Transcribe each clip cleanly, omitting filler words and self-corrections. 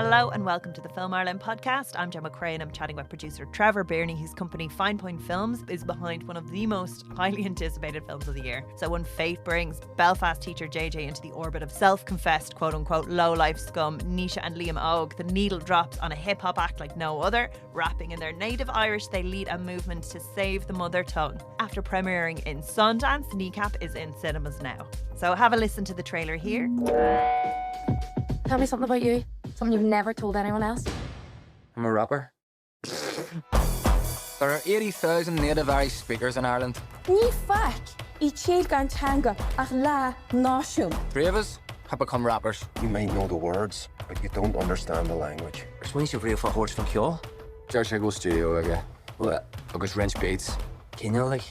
Hello and welcome to the Film Ireland podcast. I'm Gemma Creagh and I'm chatting with producer Trevor Birney, whose company Fine Point Films is behind one of the most highly anticipated films of the year. So when fate brings Belfast teacher JJ into the orbit of self-confessed quote-unquote low-life scum Naoise and Liam Og, the needle drops on a hip-hop act like no other. Rapping in their native Irish, they lead a movement to save the mother tongue. After premiering in Sundance, Kneecap is in cinemas now. So have a listen to the trailer here. Tell me something about you. Something you've never told anyone else. I'm a rapper. There are 80,000 native Irish speakers in Ireland. Ní fac, I chiad gan tanga ach la náisiún. 3 of us have become rappers. You might know the words, but you don't understand the language. Is one of you for horse from Kyo? Just go studio again. What? Because rent beats. Can you like?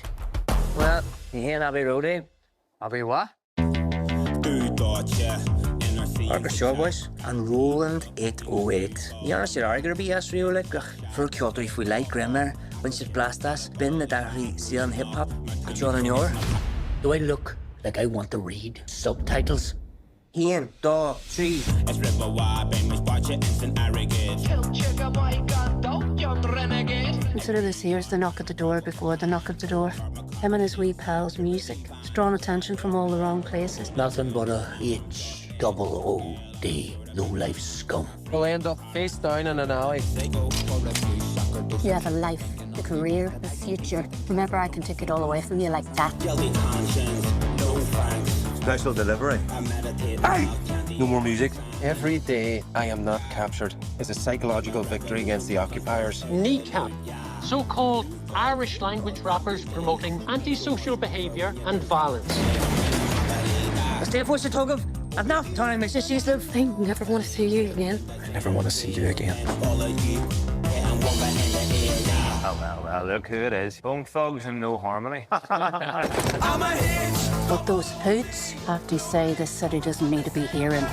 Well, you hear Abbey Roadie? Abbey what? Argus Showboys and Roland 808. You honestly are going to be as real like for Kyoto if we like grammar when she's blast us bin the diary seeing hip hop. Could you on your? Do I look like I want to read subtitles? Ian, dog, tree. Consider this here's the knock at the door before the knock at the door. Him and his wee pals' music. It's drawn attention from all the wrong places. Nothing but a H-double-O-D, low-life scum. We'll end up face down in an alley. You have a life, a career, a future. Remember, I can take it all away from you like that. Special delivery. Hey! No more music. Every day I am not captured is a psychological victory against the occupiers. Kneecap, so-called Irish language rappers promoting antisocial behaviour and violence. Stay for the tug of enough time, it's just useless. I never want to see you again. I never want to see you again. Well, look who it is. Bone thugs and no harmony. But those hoots have to say this city doesn't need to be hearing.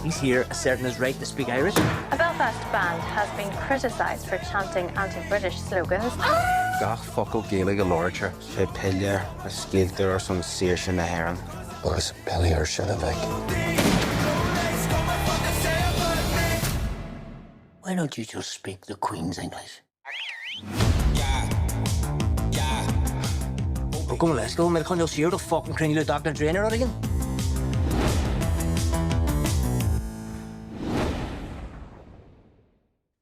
He's here asserting his right to speak Irish. A Belfast band has been criticised for chanting anti-British slogans. Gach focal Gaelic literature. She pillar, a skilter or some search in the heron. Boris Billy or Shedavik. Why don't you just speak the Queen's English? Oh, come on, let's go. Men kan jo se the fucking kringle Dr. Drainer again.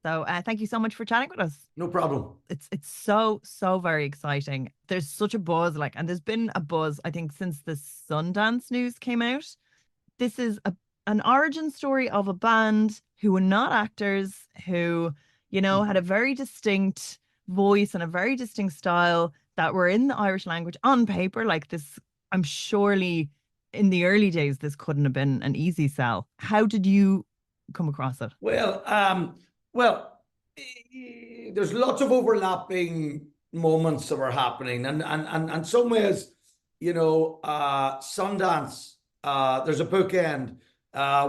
So thank you so much for chatting with us. No problem. It's so very exciting. There's such a buzz, and there's been a buzz, I think, since the Sundance news came out. This is an origin story of a band who were not actors, who, had a very distinct voice and a very distinct style that were in the Irish language on paper. Like this, I'm surely in the early days, this couldn't have been an easy sell. How did you come across it? Well, there's lots of overlapping moments that were happening, and some ways, Sundance. There's a bookend.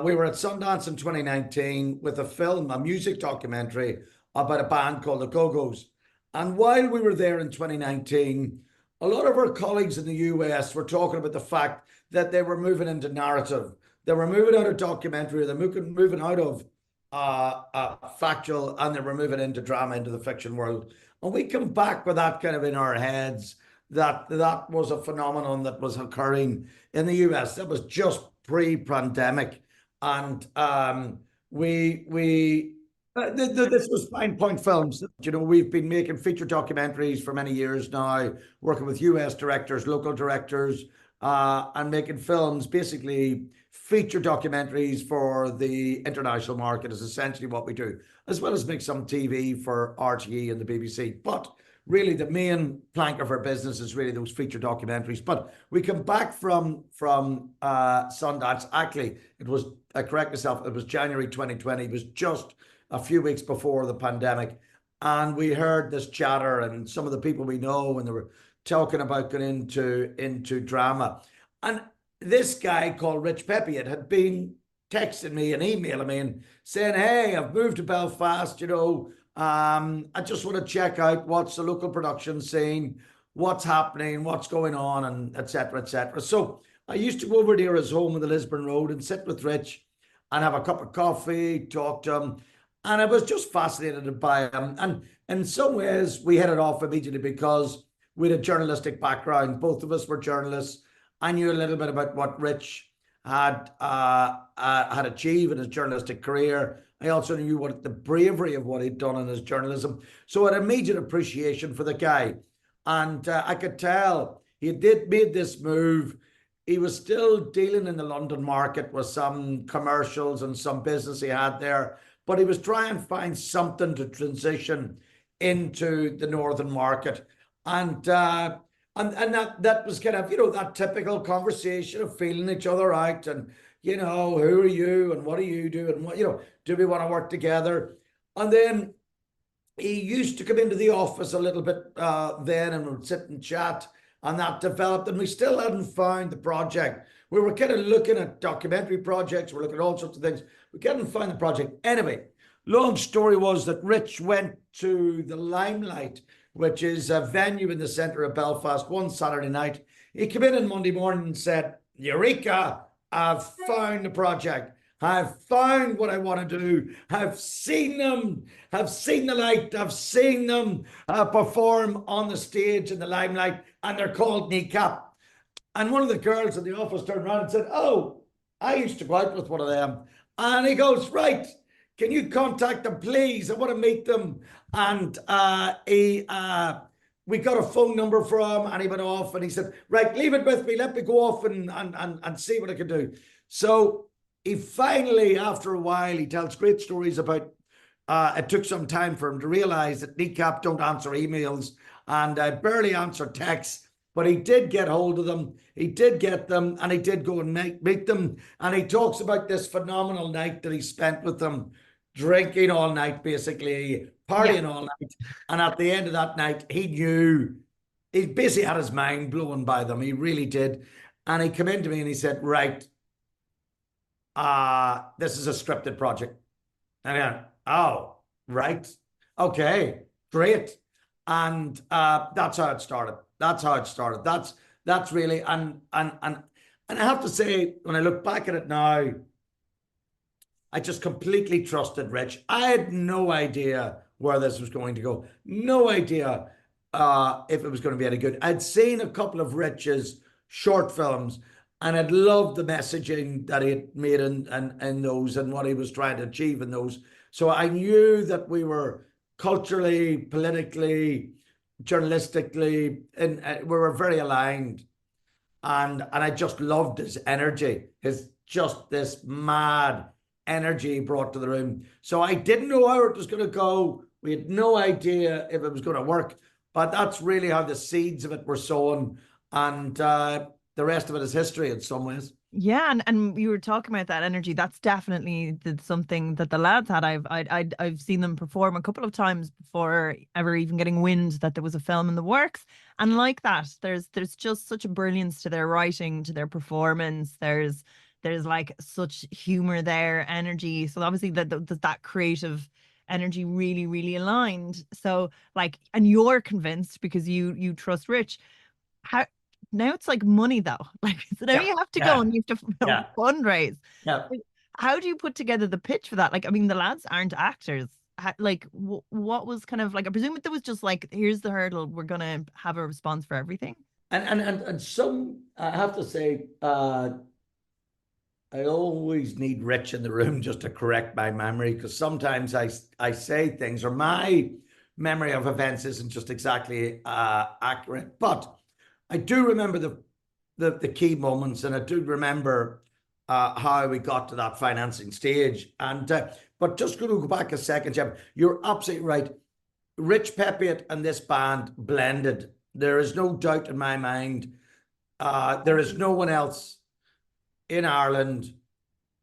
We were at Sundance in 2019 with a music documentary about a band called the Go-Go's. And while we were there in 2019, a lot of our colleagues in the US were talking about the fact that they were moving into narrative. They were moving out of documentary. They're moving out of factual, and they were moving into drama, into the fiction world. And we come back with that kind of in our heads that was a phenomenon that was occurring in the US. That was just pre-pandemic. And this was Fine Point Films. We've been making feature documentaries for many years now, working with US directors, local directors, and making films, basically feature documentaries for the international market is essentially what we do, as well as make some TV for RTE and the BBC. But really the main plank of our business is really those feature documentaries. But we come back from Sundance. Actually, I correct myself, it was January 2020. It was just a few weeks before the pandemic. And we heard this chatter, and some of the people we know, and they were talking about going into drama. And this guy called Rich Pepiot had been texting me and emailing me and saying, hey, I've moved to Belfast, I just want to check out what's the local production scene, what's happening, what's going on, and et cetera, et cetera. So I used to go over to his home on the Lisburn Road and sit with Rich and have a cup of coffee, talk to him. And I was just fascinated by him. And in some ways, we hit it off immediately because we had a journalistic background. Both of us were journalists. I knew a little bit about what Rich had achieved in his journalistic career. I also knew what the bravery of what he'd done in his journalism. So I had immediate appreciation for the guy. And I could tell he made this move. He was still dealing in the London market with some commercials and some business he had there, but he was trying to find something to transition into the northern market. And that was kind of, that typical conversation of feeling each other out and, who are you and what do you do and what, do we want to work together? And then he used to come into the office a little bit then and would sit and chat, and that developed, and we still hadn't found the project. We were kind of looking at documentary projects, we're looking at all sorts of things. We couldn't find the project. Anyway, long story was that Rich went to the Limelight, which is a venue in the centre of Belfast, one Saturday night. He came in on Monday morning and said, Eureka, I've found the project. I've found what I want to do. I've seen them. I've seen the light. I've seen them perform on the stage in the Limelight, and they're called Kneecap. And one of the girls in the office turned around and said, oh, I used to go out with one of them. And he goes, right, can you contact them, please? I want to meet them. And we got a phone number for him, and he went off and he said, right, leave it with me. Let me go off and see what I can do. So he finally, after a while, he tells great stories about it took some time for him to realize that Kneecap don't answer emails and barely answer texts, but he did get hold of them. He did get them, and he did go and meet them. And he talks about this phenomenal night that he spent with them, drinking all night, basically, partying all night. And at the end of that night, he knew, he basically had his mind blown by them. He really did. And he came in to me and he said, right, this is a scripted project. And I went, oh, right. Okay, great. And that's how it started. That's how it started. That's really, and I have to say, when I look back at it now, I just completely trusted Rich. I had no idea where this was going to go. No idea if it was going to be any good. I'd seen a couple of Rich's short films, and I'd loved the messaging that he had made in those and what he was trying to achieve in those. So I knew that we were culturally, politically, journalistically, and we were very aligned. And I just loved his energy, just this mad energy he brought to the room. So I didn't know how it was going to go. We had no idea if it was going to work, but that's really how the seeds of it were sown. And the rest of it is history in some ways. Yeah, and you were talking about that energy. That's definitely something that the lads had. I've seen them perform a couple of times before ever even getting wind that there was a film in the works. And like that, there's just such a brilliance to their writing, to their performance. There's like such humor there, energy. So obviously that creative energy really, really aligned. So like, and you're convinced because you trust Rich. How now it's like money though. Like, so now you have to go and you have to fundraise. Yeah. How do you put together the pitch for that? Like, I mean, the lads aren't actors. Like, what was kind of like, I presume there was just like, here's the hurdle. We're going to have a response for everything. And some, I have to say, I always need Rich in the room just to correct my memory, because sometimes I say things or my memory of events isn't just exactly accurate. But I do remember the key moments, and I do remember how we got to that financing stage. And but just going to go back a second, Gemma, you're absolutely right. Rich Pepiot and this band blended. There is no doubt in my mind. There is no one else in Ireland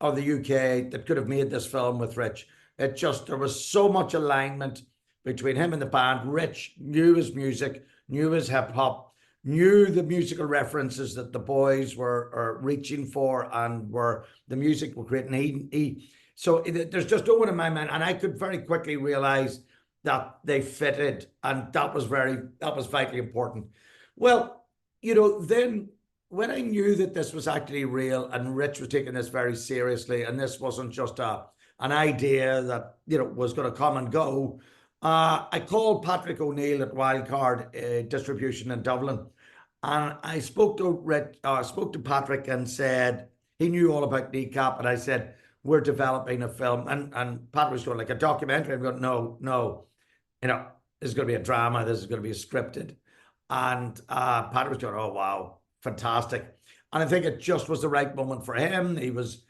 or the UK that could have made this film with Rich. There was so much alignment between him and the band. Rich knew his music, knew his hip hop, knew the musical references that the boys were reaching for and were the music we're creating. So there's just no one in my mind, and I could very quickly realize that they fitted, and that was vitally important. Well, then when I knew that this was actually real and Rich was taking this very seriously, and this wasn't just an idea that was going to come and go, I called Patrick O'Neill at Wildcard Distribution in Dublin, and I spoke to Patrick and said he knew all about Kneecap, and I said we're developing a film, and Patrick was going like a documentary. I'm going no, this is going to be a drama. This is going to be scripted, and Patrick was going, oh wow. Fantastic. And I think it just was the right moment for him. He was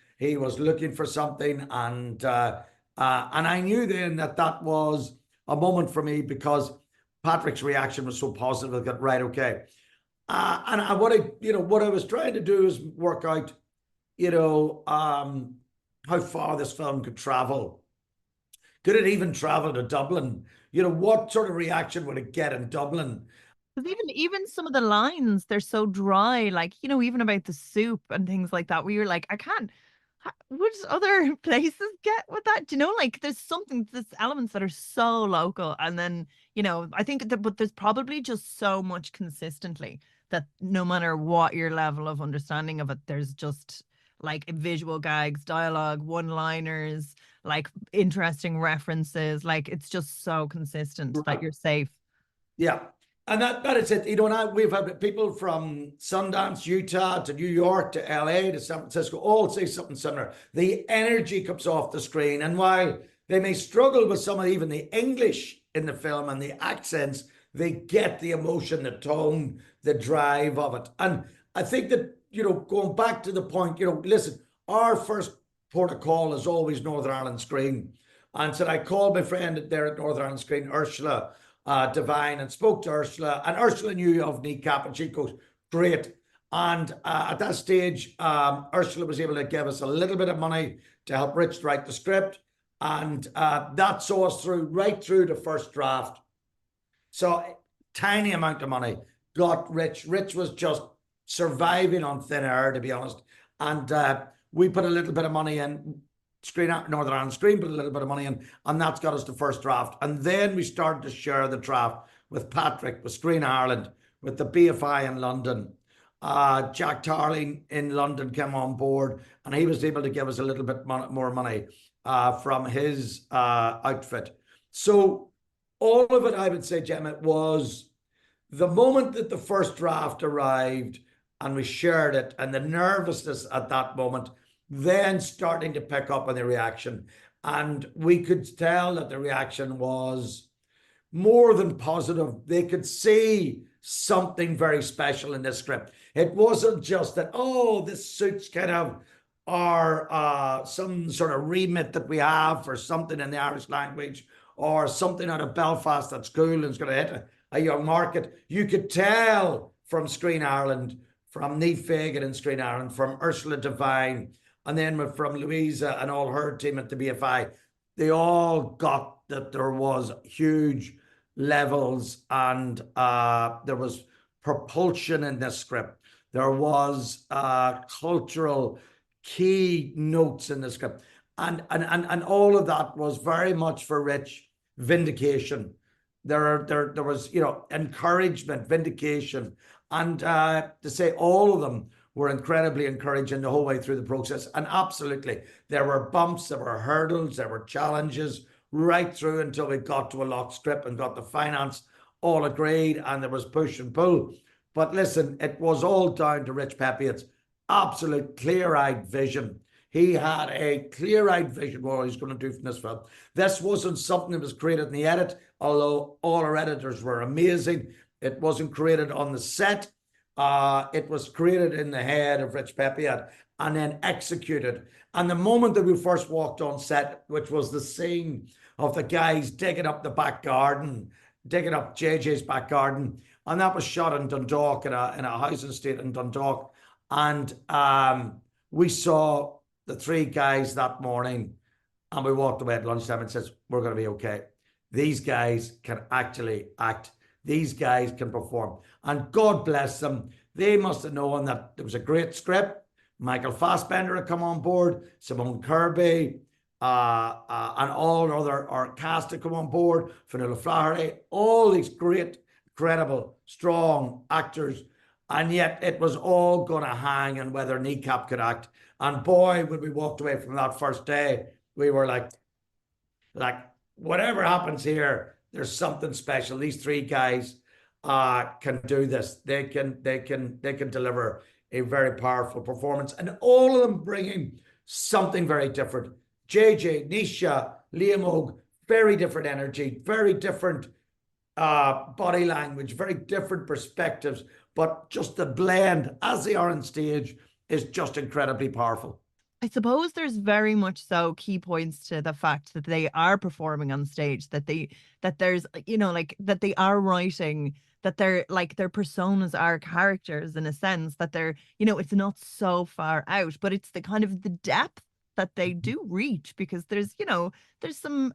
looking for something, and I knew then that was a moment for me because Patrick's reaction was so positive. I got right, okay. And what I was trying to do is work out, how far this film could travel. Could it even travel to Dublin? What sort of reaction would it get in Dublin? Because even some of the lines, they're so dry, like, even about the soup and things like that, where you're like, I can't, would other places get with that? Do you know, like there's elements that are so local. And then, I think that, but there's probably just so much consistently that no matter what your level of understanding of it, there's just like visual gags, dialogue, one-liners, like interesting references. Like it's just so consistent that you're safe. Yeah. And that is it. We've had people from Sundance, Utah, to New York, to LA, to San Francisco, all say something similar. The energy comes off the screen. And while they may struggle with some of even the English in the film and the accents, they get the emotion, the tone, the drive of it. And I think that, going back to the point, listen, our first port of call is always Northern Ireland Screen. And so I called my friend there at Northern Ireland Screen, Ursula Devine, and spoke to Ursula, and Ursula knew of Kneecap, and she goes, great. And at that stage, Ursula was able to give us a little bit of money to help Rich write the script, and that saw us right through the first draft. So tiny amount of money got Rich. Rich was just surviving on thin air, to be honest. And we put a little bit of money in. Northern Ireland Screen put a little bit of money in, and that's got us the first draft. And then we started to share the draft with Patrick, with Screen Ireland, with the BFI in London. Jack Tarling in London came on board, and he was able to give us a little bit more money from his outfit. So all of it, I would say, Gemma, was the moment that the first draft arrived and we shared it, and the nervousness at that moment, then starting to pick up on the reaction. And we could tell that the reaction was more than positive. They could see something very special in this script. It wasn't just that, this suits kind of our some sort of remit that we have for something in the Irish language, or something out of Belfast that's cool and is going to hit a young market. You could tell from Screen Ireland, from Niamh Fagan in Screen Ireland, from Ursula Devine, and then from Louisa and all her team at the BFI, they all got that there was huge levels, and there was propulsion in this script. There was cultural key notes in the script. And all of that was very much for Rich vindication. There was, encouragement, vindication. And to say all of them were incredibly encouraging the whole way through the process. And absolutely, there were bumps, there were hurdles, there were challenges right through until we got to a locked script and got the finance all agreed, and there was push and pull. But listen, it was all down to Rich Pepiot's absolute clear-eyed vision. He had a clear-eyed vision what he was going to do from this film. This wasn't something that was created in the edit, although all our editors were amazing. It wasn't created on the set. It was created in the head of Rich Pepiot and then executed. And the moment that we first walked on set, which was the scene of the guys digging up the back garden, digging up JJ's back garden, and that was shot in Dundalk, in a housing estate in Dundalk. And we saw the three guys that morning, and we walked away at lunchtime and says, we're going to be okay. These guys can actually act. These guys can perform. And God bless them. They must have known that there was a great script. Michael Fassbender had come on board, Simone Kirby, and all our cast had come on board, Fionnuala Flaherty, all these great, incredible, strong actors. And yet it was all going to hang on whether Kneecap could act. And boy, when we walked away from that first day, we were like, whatever happens here, there's something special. These three guys can do this. They can deliver a very powerful performance, and all of them bringing something very different. JJ, Naoise, Liam Og, very different energy, very different body language, very different perspectives, but just the blend as they are on stage is just incredibly powerful. I suppose there's very much so key points to the fact that they are performing on stage, that there's, you know, like that they are writing, that they're like their personas are characters in a sense, that they're, you know, it's not so far out, but it's the kind of the depth that they do reach, because there's, you know, there's some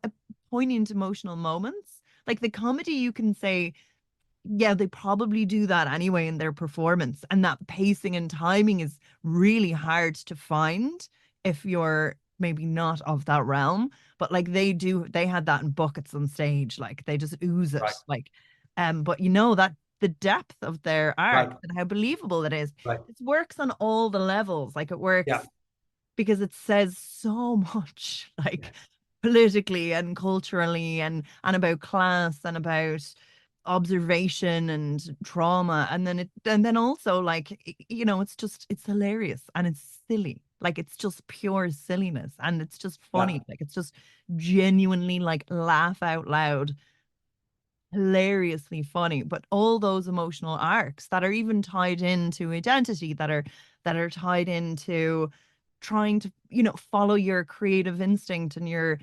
poignant emotional moments. Like the comedy, you can say, yeah, they probably do that anyway in their performance. And that pacing and timing is really hard to find if you're maybe not of that realm. But like they had that in buckets on stage. Like they just ooze it. Right. Like, but you know that the depth of their art Right. and how believable it is. Right. It works on all the levels. Like it works because it says so much, like politically and culturally and about class and about observation and trauma, and then also, like, you know, it's hilarious and it's silly, like it's just pure silliness and it's just funny, like it's just genuinely like laugh out loud, hilariously funny. But all those emotional arcs that are even tied into identity, that are tied into trying to, you know, follow your creative instinct and your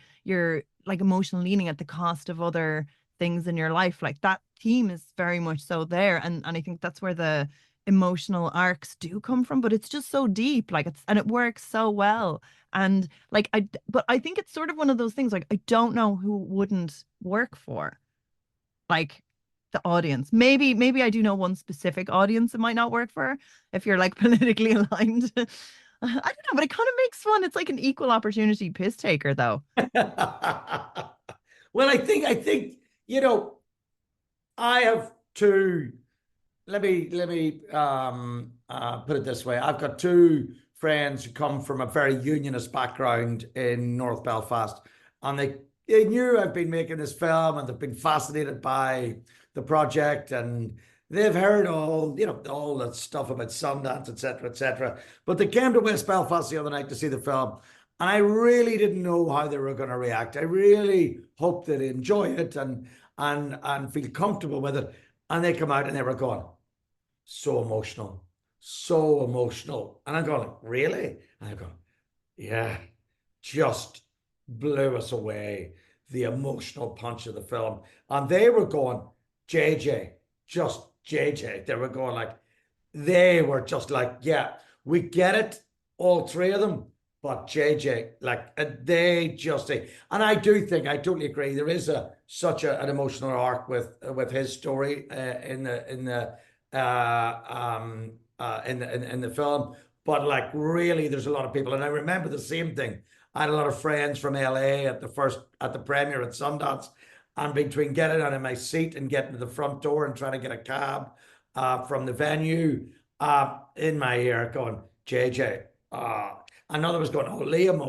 like emotional leaning at the cost of other things in your life, like that theme is very much so there, and I think that's where the emotional arcs do come from. But it's just so deep, like it works so well. And like I think it's sort of one of those things, like I don't know who wouldn't work for, like, the audience. Maybe I do know one specific audience it might not work for, if you're like politically aligned. I don't know, but it kind of makes fun. It's like an equal opportunity piss taker, though. Well, I think, you know, I have two. Let me put it this way. I've got two friends who come from a very unionist background in North Belfast, and they knew I've been making this film, and they've been fascinated by the project, and they've heard all that stuff about Sundance, etc. But they came to West Belfast the other night to see the film, and I really didn't know how they were going to react. I really hoped they'd enjoy it and feel comfortable with it. And they come out and they were going, so emotional. And I'm going, really? And I'm going, yeah, just blew us away, the emotional punch of the film. And they were going, JJ, just JJ. They were just like, yeah, we get it, all three of them. But JJ, like, they just say, and I do think, I totally agree, there is such an emotional arc with his story in the film. But like, really, there's a lot of people, and I remember the same thing. I had a lot of friends from LA at the premiere at Sundance, and between getting out of my seat and getting to the front door and trying to get a cab from the venue, in my ear going, JJ. Another was going, oh, Liam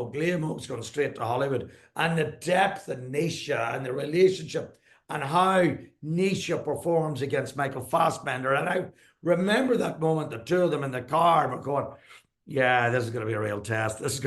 Og's going straight to Hollywood. And the depth of Naoise and the relationship and how Naoise performs against Michael Fassbender. And I remember that moment, the two of them in the car were going, yeah, this is going to be a real test. This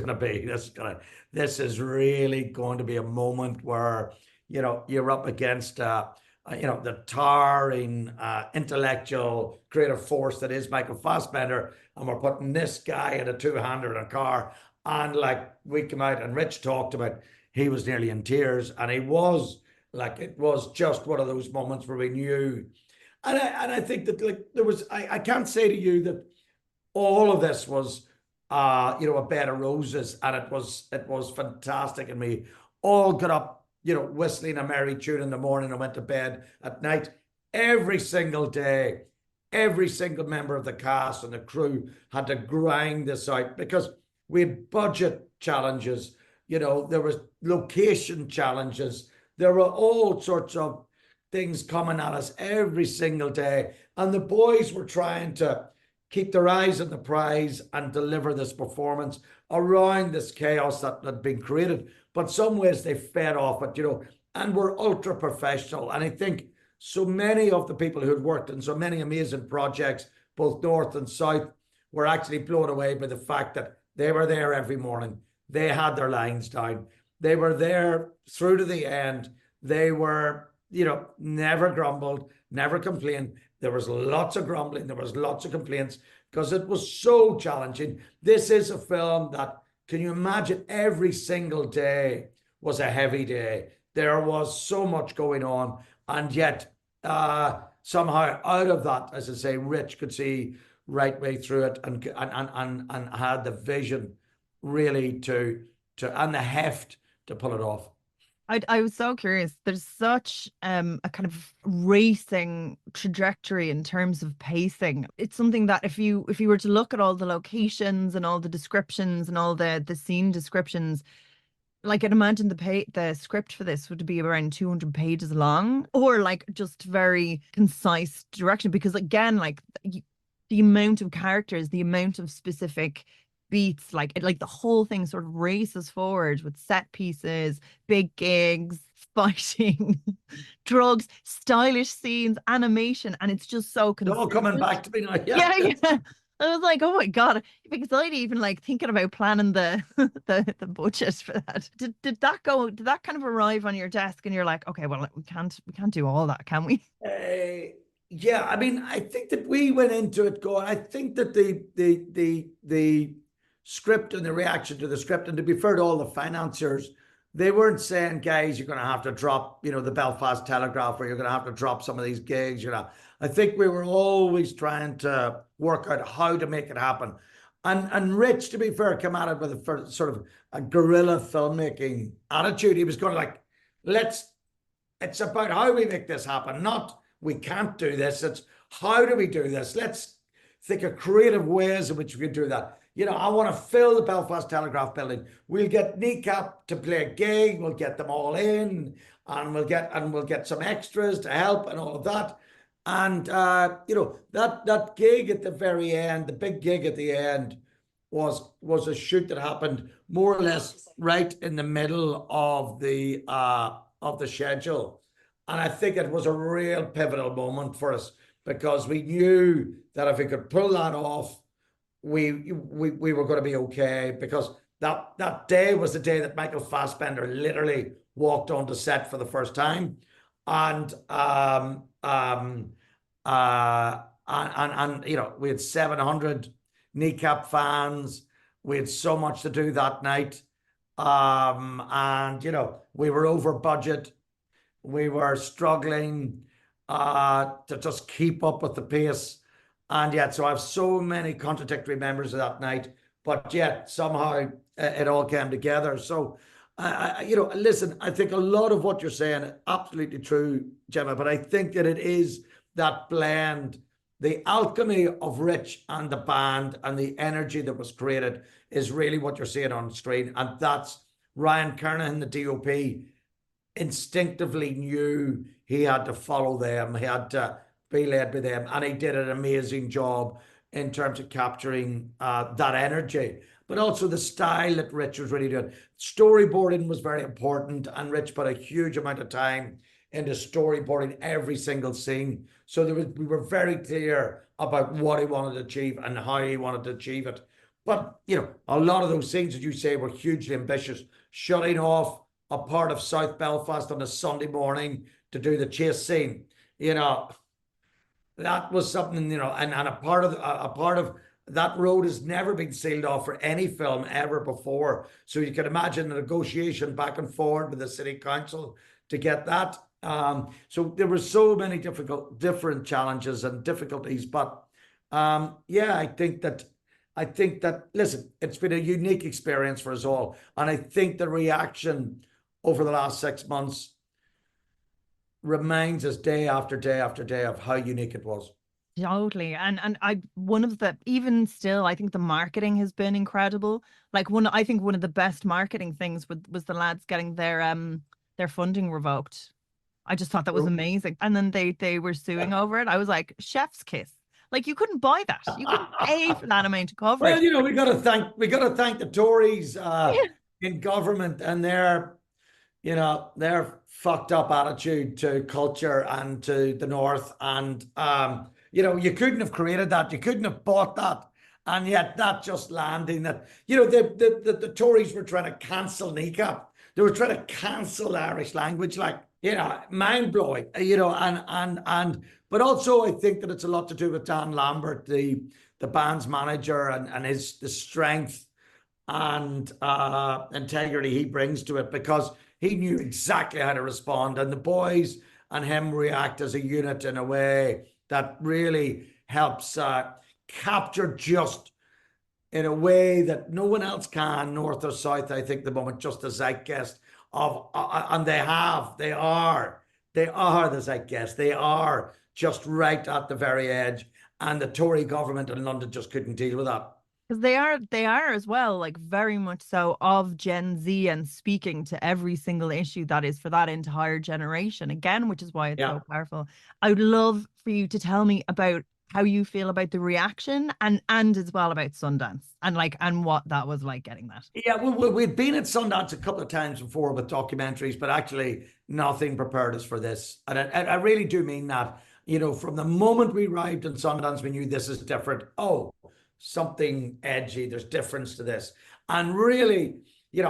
is really going to be a moment where, you know, you're up against, the towering intellectual creative force that is Michael Fassbender, and we're putting this guy in a two-hander in a car. And like, we come out and Rich talked about, he was nearly in tears, and he was like, it was just one of those moments where we knew. And I think that, like, there was, I can't say to you that all of this was a bed of roses, and it was fantastic, and we all got up, you know, whistling a merry tune in the morning and went to bed at night. Every single day, every single member of the cast and the crew had to grind this out, because we had budget challenges, you know, there was location challenges, there were all sorts of things coming at us every single day. And the boys were trying to keep their eyes on the prize and deliver this performance around this chaos that had been created. But some ways they fed off it, and were ultra professional. And I think so many of the people who had worked in so many amazing projects, both north and south, were actually blown away by the fact that they were there every morning. They had their lines down. They were there through to the end. They were, never grumbled, never complained. There was lots of grumbling. There was lots of complaints because it was so challenging. This is a film that, can you imagine, every single day was a heavy day. There was so much going on. And yet, somehow out of that, as I say, Rich could see right way through it and had the vision really to and the heft to pull it off. I was so curious. There's such a kind of racing trajectory in terms of pacing. It's something that if you were to look at all the locations and all the descriptions and all the scene descriptions, like I'd imagine the script for this would be around 200 pages long, or like just very concise direction. Because again, like the amount of characters, the amount of specific beats, like the whole thing sort of races forward with set pieces, big gigs, fighting, drugs, stylish scenes, animation, and it's just so consistent. It's all coming back to me now. Yeah. I was like, oh my God, anxiety even like thinking about planning the budget for that. Did that kind of arrive on your desk and you're like, okay, well, we can't do all that, can we? Yeah, I mean, I think that we went into it going, I think that the script and the reaction to the script, and to be fair to all the financiers, they weren't saying, guys, you're going to have to drop, the Belfast Telegraph, or you're going to have to drop some of these gigs. I think we were always trying to work out how to make it happen. And Rich, to be fair, came at it with a sort of a guerrilla filmmaking attitude. He was going like, it's about how we make this happen, not we can't do this. It's how do we do this? Let's think of creative ways in which we can do that. I want to fill the Belfast Telegraph building. We'll get Kneecap to play a gig. We'll get them all in, and we'll get some extras to help and all of that. And that gig at the very end, the big gig at the end, was a shoot that happened more or less right in the middle of the schedule. And I think it was a real pivotal moment for us, because we knew that if we could pull that off, we were going to be okay, because that day was the day that Michael Fassbender literally walked onto set for the first time. And we had 700 Kneecap fans. We had so much to do that night. And we were over budget. We were struggling to just keep up with the pace. And yet, so I have so many contradictory memories of that night, but yet somehow it all came together. So, listen, I think a lot of what you're saying is absolutely true, Gemma, but I think that it is that blend, the alchemy of Rich and the band and the energy that was created is really what you're seeing on screen. And that's Ryan Kernahan, the DOP, instinctively knew he had to follow them. He had to be led by them, and he did an amazing job in terms of capturing that energy, but also the style that Rich was really doing. Storyboarding was very important, and Rich put a huge amount of time into storyboarding every single scene. So we were very clear about what he wanted to achieve and how he wanted to achieve it. But a lot of those scenes, as you say, were hugely ambitious. Shutting off a part of South Belfast on a Sunday morning to do the chase scene, that was something, and a part of that road has never been sealed off for any film ever before. So you can imagine the negotiation back and forward with the city council to get that. So there were so many different challenges and difficulties, but I think that listen, it's been a unique experience for us all, and I think the reaction over the last 6 months reminds us day after day after day of how unique it was. Totally. And even still, I think the marketing has been incredible. Like I think one of the best marketing things was the lads getting their funding revoked. I just thought that was amazing. And then they were suing over it. I was like, chef's kiss. Like, you couldn't buy that. You couldn't pay for that amount of coverage. Well, you know, we got to thank the Tories in government and their fucked up attitude to culture and to the North. And, you couldn't have created that. You couldn't have bought that. And yet that just landing that, the Tories were trying to cancel Kneecap. They were trying to cancel the Irish language, like, mind blowing, but also I think that it's a lot to do with Dan Lambert, the band's manager, and the strength and integrity he brings to it, because he knew exactly how to respond, and the boys and him react as a unit in a way that really helps capture just in a way that no one else can, north or south, I think, the moment, just the zeitgeist of, and they are the zeitgeist. They are just right at the very edge. And the Tory government in London just couldn't deal with that. Because they are as well, like, very much so of Gen Z and speaking to every single issue that is for that entire generation, again, which is why it's so powerful. I would love for you to tell me about how you feel about the reaction and as well about Sundance and what that was like getting that. Yeah, well, we'd been at Sundance a couple of times before with documentaries, but actually nothing prepared us for this. And I really do mean that. From the moment we arrived in Sundance, we knew this is different. Oh, something edgy. There's difference to this. And really, the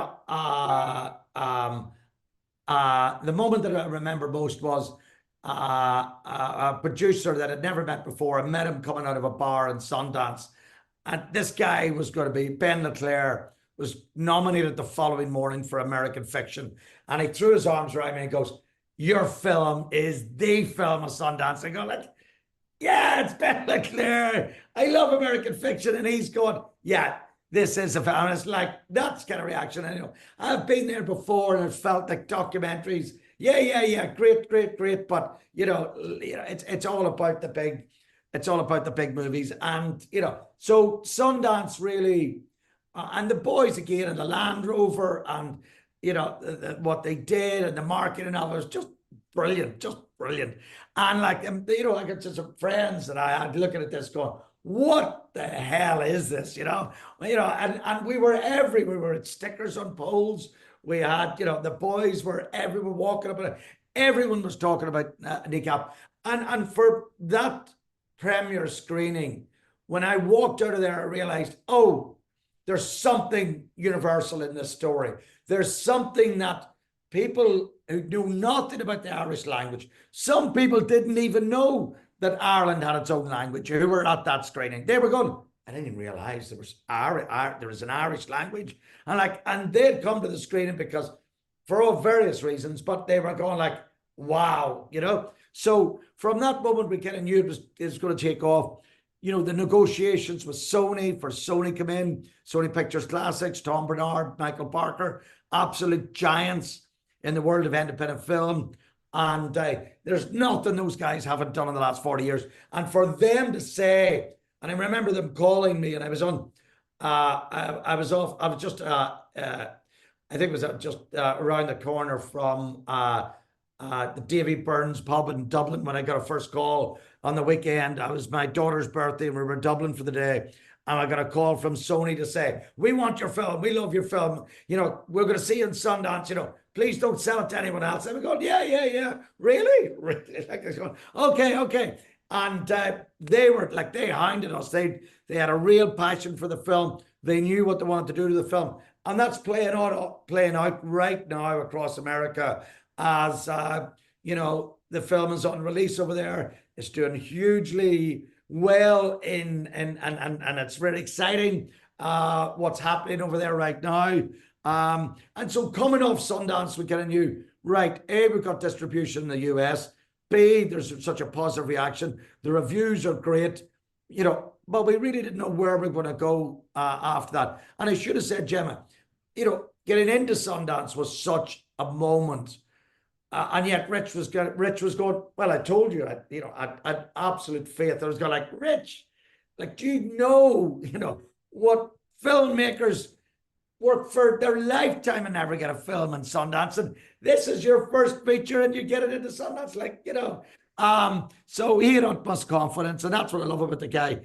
moment that I remember most was a producer that I'd never met before. I met him coming out of a bar in Sundance. And this guy was going to be, Ben Leclerc, was nominated the following morning for American Fiction. And he threw his arms around me and goes, "Your film is the film of Sundance." I go, like, "Yeah, it's Ben Leclerc. I love American Fiction." And he's going, "Yeah, this is a film." And it's like, that's kind of reaction. And, I've been there before and it felt like documentaries. Yeah, great. But, it's all about the big movies. And, so Sundance really, and the boys again, and the Land Rover, and, what they did, and the marketing of it was just brilliant. And like, like it's just some friends that I had looking at this going, what the hell is this? And we were everywhere. We were at stickers on poles. We had, the boys were everywhere walking up, and everyone was talking about Kneecap. And for that premiere screening, when I walked out of there, I realized, oh, there's something universal in this story. There's something that people who knew nothing about the Irish language, some people didn't even know that Ireland had its own language, who were at that screening. They were going, I didn't even realize there was an Irish language. And they'd come to the screening because, for all various reasons, but they were going like, wow, So from that moment, we kind of knew it was going to take off. The negotiations with Sony, for Sony come in, Sony Pictures Classics, Tom Bernard, Michael Parker, absolute giants in the world of independent film. And there's nothing those guys haven't done in the last 40 years. And for them to say, and I remember them calling me, and I was on, I was just around the corner from the Davy Burns pub in Dublin when I got a first call on the weekend. It was my daughter's birthday and we were in Dublin for the day. And I got a call from Sony to say, "We want your film. We love your film. We're going to see you in Sundance. Please don't sell it to anyone else." And we're going, yeah. Really? Like, they're going, okay. And they were like, they hounded us. They had a real passion for the film. They knew what they wanted to do to the film. And that's playing out right now across America as, the film is on release over there. It's doing hugely well and it's really exciting what's happening over there right now. And so coming off Sundance, we kind of knew, right, A, we've got distribution in the US. B, there's such a positive reaction. The reviews are great, but we really didn't know where we're going to go after that. And I should have said, Gemma, getting into Sundance was such a moment. And yet Rich was going, well, I told you, I had absolute faith. I was going like, Rich, like, do you know what filmmakers work for their lifetime and never get a film in Sundance? And this is your first feature and you get it into Sundance. Like, So he had utmost confidence, and that's what I love about the guy.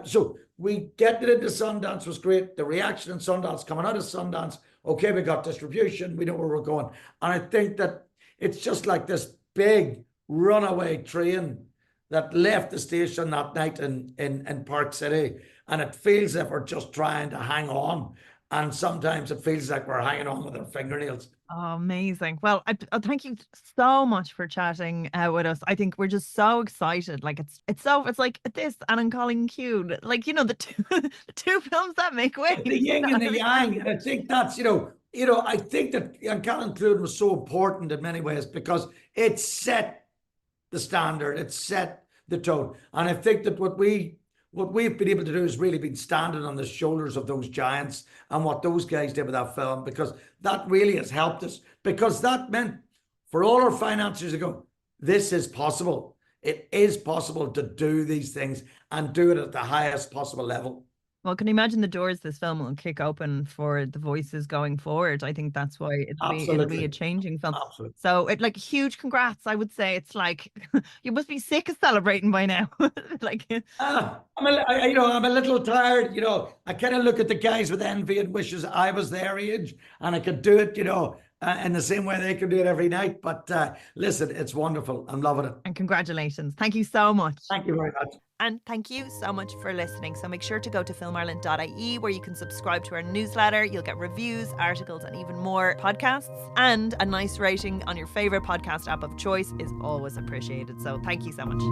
So we get it into Sundance was great. The reaction in Sundance, coming out of Sundance, okay, we got distribution, we know where we're going. And I think that it's just like this big runaway train that left the station that night in Park City, and it feels like we're just trying to hang on. And sometimes it feels like we're hanging on with our fingernails. Oh, amazing. Well, thank you so much for chatting with us. I think we're just so excited. Like it's like this and I'm calling Q. Like, the two films that make way. The yin and the yang. And I think that's, I think that Callan Clune was so important in many ways because it set the standard, it set the tone. And I think that what we've been able to do is really been standing on the shoulders of those giants and what those guys did with that film, because that really has helped us, because that meant for all our financiers to go, this is possible. It is possible to do these things and do it at the highest possible level. Well, can you imagine the doors this film will kick open for the voices going forward? I think that's why it'll be a changing film. Absolutely. So huge congrats. I would say it's like you must be sick of celebrating by now. I'm a little tired. I kind of look at the guys with envy and wishes I was their age and I could do it, in the same way they could do it every night. But listen, it's wonderful. I'm loving it. And congratulations. Thank you so much. Thank you very much. And thank you so much for listening. So make sure to go to filmireland.ie where you can subscribe to our newsletter. You'll get reviews, articles, and even more podcasts. And a nice rating on your favourite podcast app of choice is always appreciated. So thank you so much.